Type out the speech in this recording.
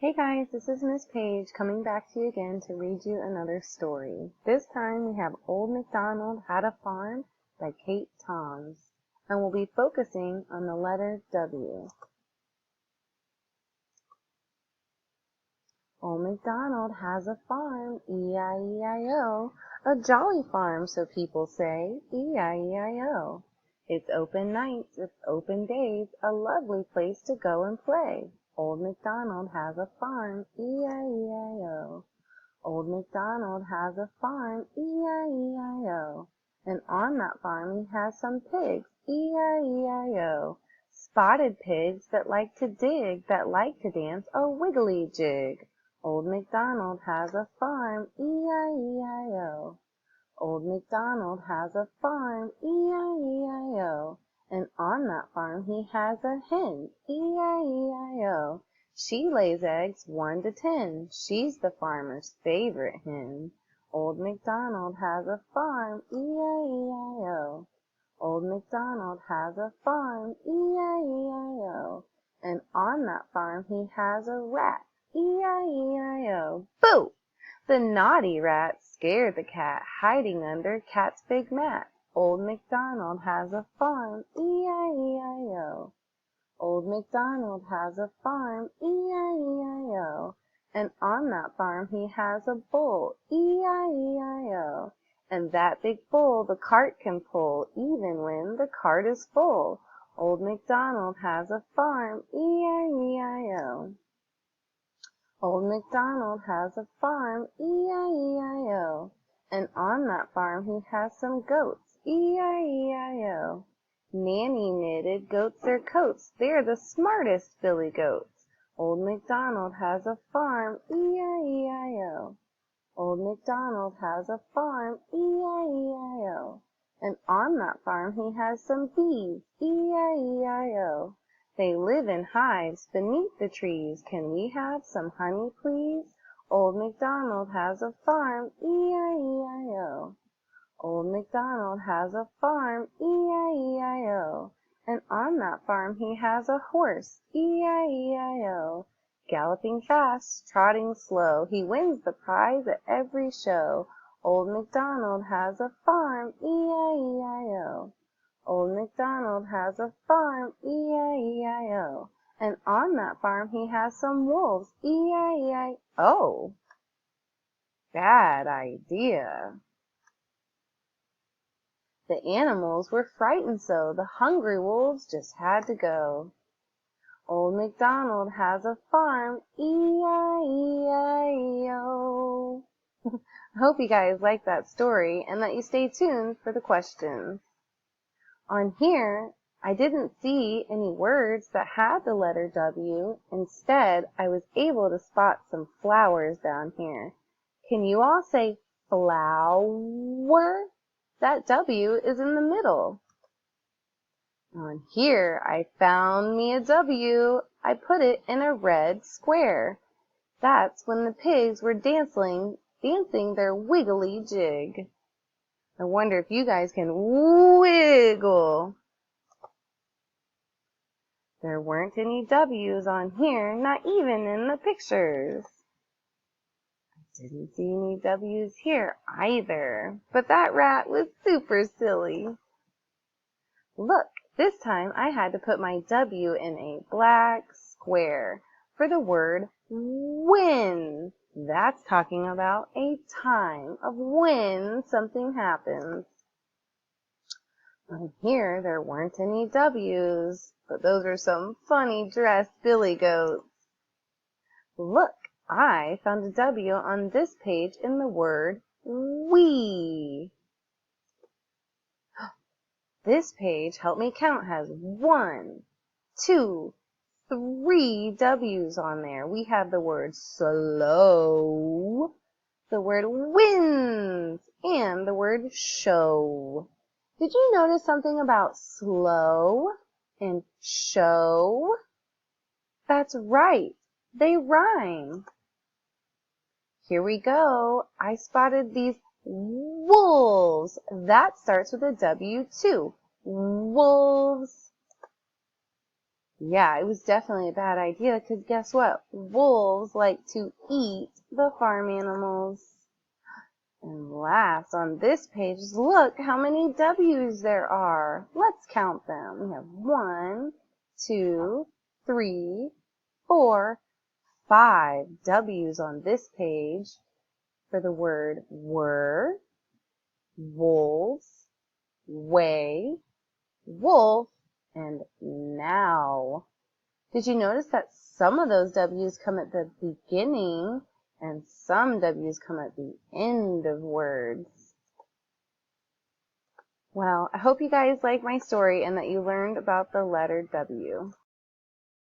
Hey guys, this is Miss Paige coming back to you again to read you another story. This time we have Old McDonald Had a Farm by Kate Toms, and we'll be focusing on the letter W. Old MacDonald has a farm, E-I-E-I-O, a jolly farm, so people say, E-I-E-I-O. It's open nights, it's open days, a lovely place to go and play. Old MacDonald has a farm, E-I-E-I-O. Old MacDonald has a farm, E-I-E-I-O. And on that farm he has some pigs, E-I-E-I-O. Spotted pigs that like to dig, that like to dance a wiggly jig. Old MacDonald has a farm, E-I-E-I-O. Old MacDonald has a farm, E-I-E-I-O. And on that farm he has a hen, E-I-E-I-O. She lays eggs 1 to 10. She's the farmer's favorite hen. Old MacDonald has a farm, E-I-E-I-O. Old MacDonald has a farm, E-I-E-I-O. And on that farm he has a rat, E-I-E-I-O. Boo! The naughty rat scared the cat hiding under Cat's big mat. Old MacDonald has a farm, E-I-E-I-O. Old MacDonald has a farm, E-I-E-I-O. And on that farm he has a bull, E-I-E-I-O. And that big bull the cart can pull, even when the cart is full. Old MacDonald has a farm, E-I-E-I-O. Old MacDonald has a farm, E-I-E-I-O. And on that farm he has some goats, E-I-E-I-O. Nanny knitted goats their coats, they're the smartest billy goats. Old MacDonald has a farm, E-I-E-I-O. Old MacDonald has a farm, E-I-E-I-O. And on that farm he has some bees, E-I-E-I-O. They live in hives beneath the trees. Can we have some honey, please? Old MacDonald has a farm, E-I-E-I-O. Old MacDonald has a farm, E-I-E-I-O. And on that farm he has a horse, E-I-E-I-O. Galloping fast, trotting slow, he wins the prize at every show. Old MacDonald has a farm, E-I-E-I-O. Old MacDonald has a farm, E-I-E-I-O. And on that farm he has some wolves, E-I-E-I-O. Bad idea. The animals were frightened so, the hungry wolves just had to go. Old MacDonald has a farm, E-I-E-I-O. I hope you guys like that story and that you stay tuned for the questions. On here, I didn't see any words that had the letter W. Instead, I was able to spot some flowers down here. Can you all say flower? That W is in the middle. On here, I found me a W. I put it in a red square. That's when the pigs were dancing their wiggly jig. I wonder if you guys can wiggle. There weren't any W's on here, not even in the pictures. I didn't see any W's here either, but that rat was super silly. Look, this time I had to put my W in a black square for the word when. That's talking about a time of when something happens. On here, there weren't any W's, but those are some funny dressed billy goats. Look, I found a W on this page in the word we. This page, help me count, has 1, 2, 3 W's on there. We have the word slow, the word winds, and the word show. Did you notice something about slow and show? That's right, they rhyme. Here we go. I spotted these wolves. That starts with a W too. Wolves. Yeah, it was definitely a bad idea because guess what? Wolves like to eat the farm animals. And last on this page, look how many W's there are. Let's count them. We have 1, 2, 3, 4, 5 W's on this page for the word were, wolves, way, wolf, and now. Did you notice that some of those W's come at the beginning and some W's come at the end of words? Well, I hope you guys like my story and that you learned about the letter W.